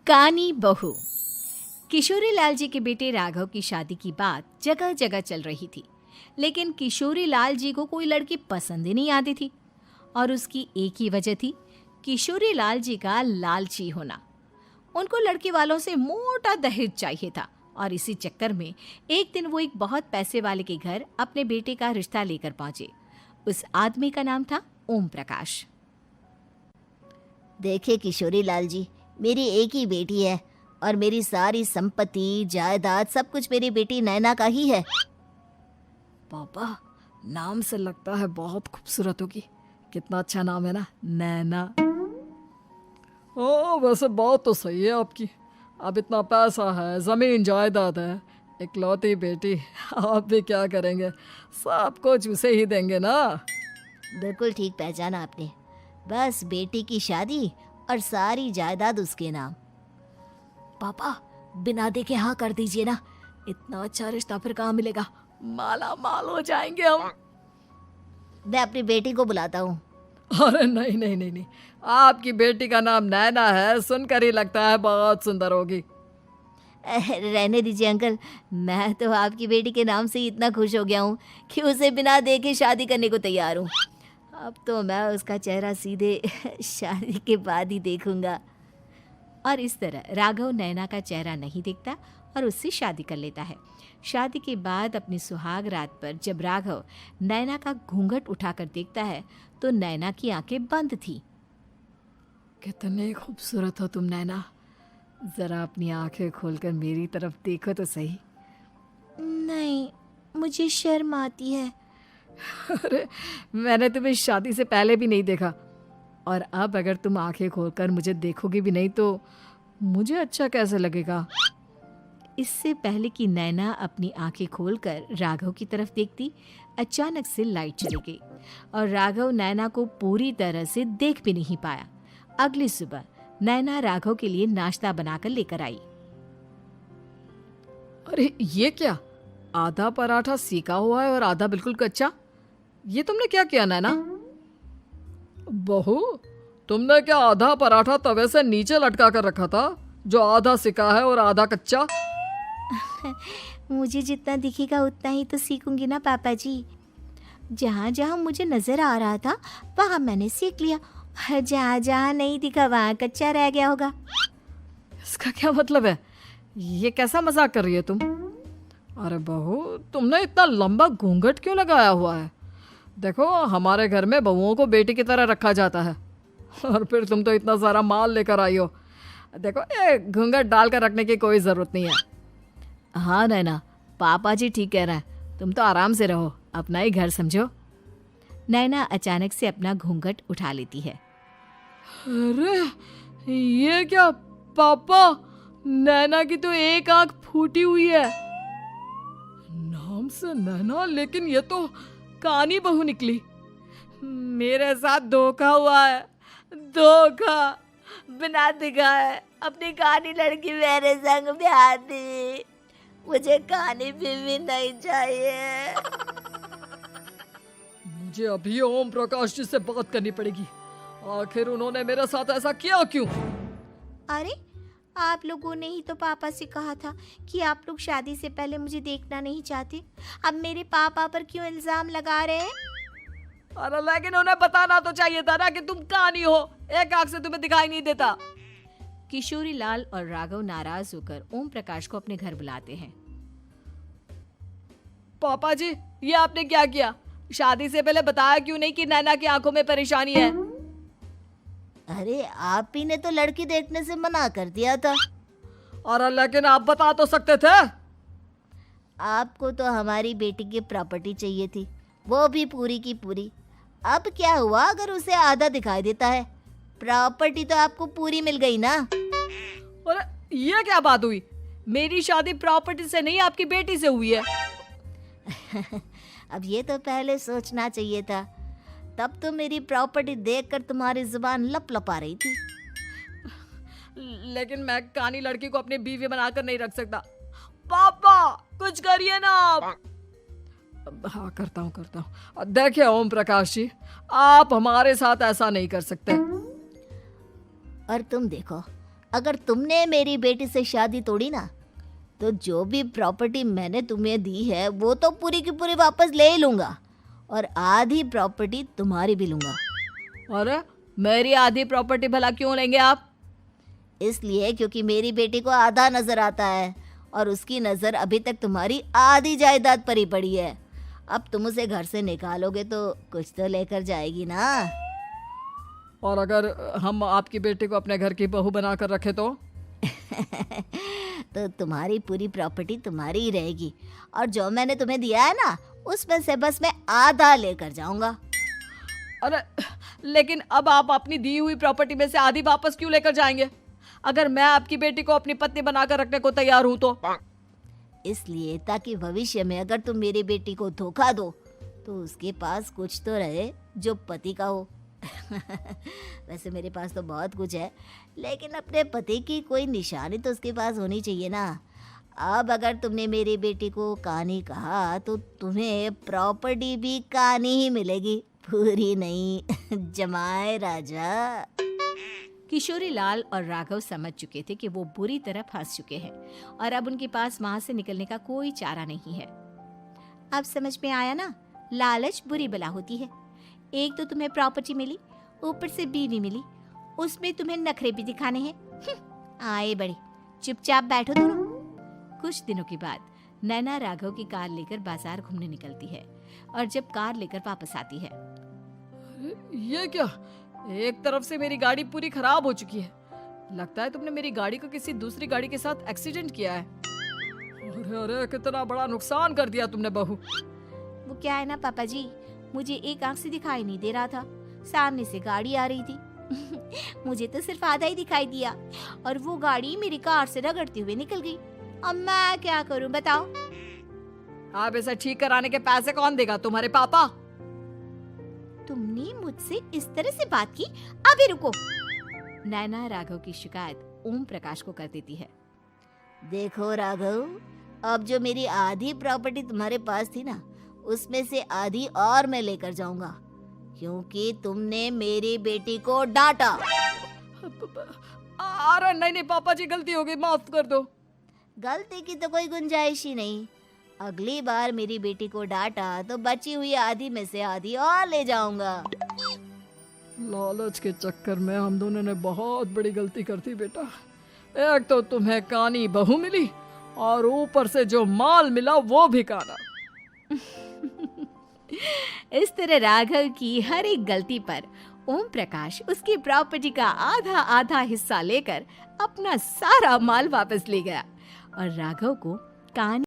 कानी बहू। किशोरी लाल जी के बेटे राघव की शादी की बात जगह जगह चल रही थी, लेकिन किशोरी लाल जी को कोई लड़की पसंद ही नहीं आती थी। और उसकी एक ही वजह थी, किशोरी लाल जी का लालची होना। उनको लड़की वालों से मोटा दहेज चाहिए था और इसी चक्कर में एक दिन वो एक बहुत पैसे वाले के घर अपने बेटे का रिश्ता लेकर पहुंचे। उस आदमी का नाम था ओम प्रकाश। देखिए किशोरी लाल जी, मेरी एक ही बेटी है और मेरी सारी संपत्ति जायदाद सब कुछ मेरी बेटी नैना का ही है। पापा, नाम से लगता है बहुत खूबसूरत होगी। कितना अच्छा नाम है ना, नैना। ओ, वैसे बात तो सही है आपकी। अब इतना पैसा है, जमीन जायदाद है, इकलौती बेटी, आप भी क्या करेंगे? सब कुछ उसे ही देंगे ना। बिल्कुल ठीक पहचाना आपने। बस बेटी की शादी और सारी जायदाद उसके नाम। पापा, बिना देखे हाँ कर दीजिए ना। इतना अच्छा रिश्ता फिर कहाँ मिलेगा? माला माल हो जाएंगे हम। मैं अपनी बेटी को बुलाता हूँ। अरे नहीं नहीं नहीं नहीं, आपकी बेटी का नाम नैना है, सुनकर ही लगता है बहुत सुंदर होगी। रहने दीजिए अंकल, मैं तो आपकी बेटी के नाम से ही इतना खुश हो गया हूँ कि उसे बिना देखे शादी करने को तैयार हूँ। अब तो मैं उसका चेहरा सीधे शादी के बाद ही देखूंगा। और इस तरह राघव नैना का चेहरा नहीं देखता और उससे शादी कर लेता है। शादी के बाद अपनी सुहाग रात पर जब राघव नैना का घूंघट उठाकर देखता है तो नैना की आंखें बंद थी। कितनी खूबसूरत हो तुम नैना, जरा अपनी आंखें खोलकर मेरी तरफ देखो तो सही। नहीं, मुझे शर्म आती है। अरे, मैंने तुम्हें शादी से पहले भी नहीं देखा, और अब अगर तुम आंखें खोलकर मुझे देखोगी भी नहीं तो मुझे अच्छा कैसे लगेगा? इससे पहले कि नैना अपनी आंखें खोलकर राघव की तरफ देखती, अचानक से लाइट चली गई और राघव नैना को पूरी तरह से देख भी नहीं पाया। अगली सुबह नैना राघव के लिए नाश्ता बनाकर लेकर आई। अरे ये क्या, आधा पराठा सीका हुआ है और आधा बिल्कुल कच्चा। ये तुमने क्या किया नैना? बहू, तुमने क्या आधा पराठा तवे से नीचे लटका कर रखा था, जो आधा सिका है और आधा कच्चा? मुझे जितना दिखेगा उतना ही तो सीखूंगी ना पापा जी। जहाँ जहाँ मुझे नजर आ रहा था वहाँ मैंने सीख लिया, जहाँ जहाँ नहीं दिखा वहाँ कच्चा रह गया होगा। इसका क्या मतलब है? ये कैसा मजाक कर रही है तुम? अरे बहू, तुमने इतना लंबा घूंघट क्यों लगाया हुआ है? देखो, हमारे घर में बहुओं को बेटी की तरह रखा जाता है, और फिर तुम तो इतना सारा माल लेकर आई हो। देखो, ये घूंघट डालकर रखने की कोई ज़रूरत नहीं है। हाँ नैना, पापा जी ठीक कह रहे हैं, तुम तो आराम से रहो, अपना ही घर समझो। नैना अचानक से अपना घूंघट उठा लेती है। अरे ये क्या पापा, नैना की तो एक आंख फूटी हुई है। नाम से नैना, लेकिन ये तो कानी बहू निकली। मेरे साथ धोखा हुआ है, धोखा। बिना दिखाए अपनी कानी लड़की मेरे संग ब्याह दी। मुझे कानी बीवी नहीं चाहिए। मुझे अभी ओम प्रकाश जी से बात करनी पड़ेगी। आखिर उन्होंने मेरे साथ ऐसा किया क्यों? अरे, आप लोगों ने ही तो पापा से कहा था कि आप लोग शादी से पहले मुझे देखना नहीं चाहते। अब मेरे पापा पर क्यों इल्जाम लगा रहे हैं? अरे लेकिन उन्हें बताना तो चाहिए था ना कि तुम कानी हो, एक आंख से तुम्हें दिखाई नहीं देता। किशोरी लाल और राघव नाराज होकर ओम प्रकाश को अपने घर बुलाते हैं। पापा जी, ये आपने क्या किया? शादी से पहले बताया क्यों नहीं कि नैना की आंखों में परेशानी है? अरे, आप ही ने तो लड़की देखने से मना कर दिया था। अरे लेकिन आप बता तो सकते थे। आपको तो हमारी बेटी की प्रॉपर्टी चाहिए थी, वो भी पूरी की पूरी। अब क्या हुआ अगर उसे आधा दिखाई देता है? प्रॉपर्टी तो आपको पूरी मिल गई ना। अरे ये क्या बात हुई? मेरी शादी प्रॉपर्टी से नहीं, आपकी बेटी से हुई है। अब ये तो पहले सोचना चाहिए था, तब तो मेरी प्रॉपर्टी देखकर तुम्हारी जुबान लप लपा रही थी। लेकिन मैं कानी लड़की को अपनी बीवी बनाकर नहीं रख सकता। पापा, कुछ करिए ना आप। हाँ, करता हूँ। देखिए ओम प्रकाश जी, आप हमारे साथ ऐसा नहीं कर सकते। और तुम देखो, अगर तुमने मेरी बेटी से शादी तोड़ी ना, तो जो भी प्रॉपर्टी मैंने तुम्हें दी है वो तो पूरी की पूरी वापस ले ही लूँगा, और आधी प्रॉपर्टी तुम्हारी भी लूँगा। अरे मेरी आधी प्रॉपर्टी भला क्यों लेंगे आप? इसलिए क्योंकि मेरी बेटी को आधा नज़र आता है और उसकी नज़र अभी तक तुम्हारी आधी जायदाद पर ही पड़ी है। अब तुम उसे घर से निकालोगे तो कुछ तो लेकर जाएगी ना। और अगर हम आपकी बेटी को अपने घर की बहू बना कर रखे तो? तो तुम्हारी पूरी प्रॉपर्टी तुम्हारी ही रहेगी, और जो मैंने तुम्हें दिया है ना, उसमें से बस मैं आधा लेकर जाऊंगा। अरे लेकिन अब आप अपनी दी हुई प्रॉपर्टी में से आधी वापस क्यों लेकर जाएंगे? अगर मैं आपकी बेटी को अपनी पत्नी बनाकर रखने को तैयार हूं तो? इसलिए ताकि भविष्य में अगर तुम मेरी बेटी को धोखा दो तो उसके पास कुछ तो रहे जो पति का हो। वैसे मेरे पास तो बहुत कुछ है, लेकिन अपने पति की कोई निशानी तो उसके पास होनी चाहिए ना। अब अगर तुमने मेरी बेटी को कानी कहा तो तुम्हें प्रॉपर्टी भी कानी ही मिलेगी, पूरी नहीं। जमाए राजा। किशोरी लाल और राघव समझ चुके थे कि वो बुरी तरह फंस चुके हैं और अब उनके पास वहां से निकलने का कोई चारा नहीं है। अब समझ में आया ना, लालच बुरी बला होती है। एक तो तुम्हें प्रॉपर्टी मिली, ऊपर से बीवी मिली, उसमें तुम्हें नखरे भी दिखाने हैं। आए बड़े, चुपचाप बैठो दोनों। कुछ दिनों के बाद नैना राघव की कार लेकर बाजार घूमने निकलती है और जब कार लेकर वापस आती है, ये क्या? एक तरफ से मेरी गाड़ी पूरी खराब हो चुकी है। लगता है तुमने मेरी गाड़ी को किसी दूसरी गाड़ी के साथ एक्सीडेंट किया है। अरे अरे कितना बड़ा नुकसान कर दिया तुमने बहू। वो क्या है ना पापा जी, मुझे एक आंख से दिखाई नहीं दे रहा था, सामने से गाड़ी आ रही थी। मुझे तो सिर्फ आधा ही दिखाई दिया और वो गाड़ी मेरी कार से रगड़ते हुए निकल गई। अब मैं क्या करूं बताओ? आप इसे ठीक कराने के पैसे कौन देगा? तुम्हारे पापा? तुमने मुझसे इस तरह से बात की? अभी रुको। नैना राघव की शिकायत ओम प्रकाश को कर देती है। देखो राघव, अब जो मेरी आधी प्रॉपर्टी तुम्हारे पास थी ना, उसमें से आधी और मैं लेकर जाऊंगा, क्योंकि तुमने मेरी बेटी को डांटा। अरे नहीं नहीं पापा जी, गलती हो गई, माफ कर दो। गलती की तो कोई गुंजाइश ही नहीं। अगली बार मेरी बेटी को डांटा तो बची हुई आधी में से आधी और ले जाऊंगा। लालच के चक्कर में हम दोनों ने बहुत बड़ी गलती कर दी बेटा। एक तो तुम्हें कानी बहू मिली और ऊपर से जो माल मिला वो भी काना। इस तरह राघव की हर एक गलती पर ओम प्रकाश उसकी प्रॉपर्टी का आधा आधा हिस्सा लेकर अपना सारा माल वापस ले गया और राघव को कान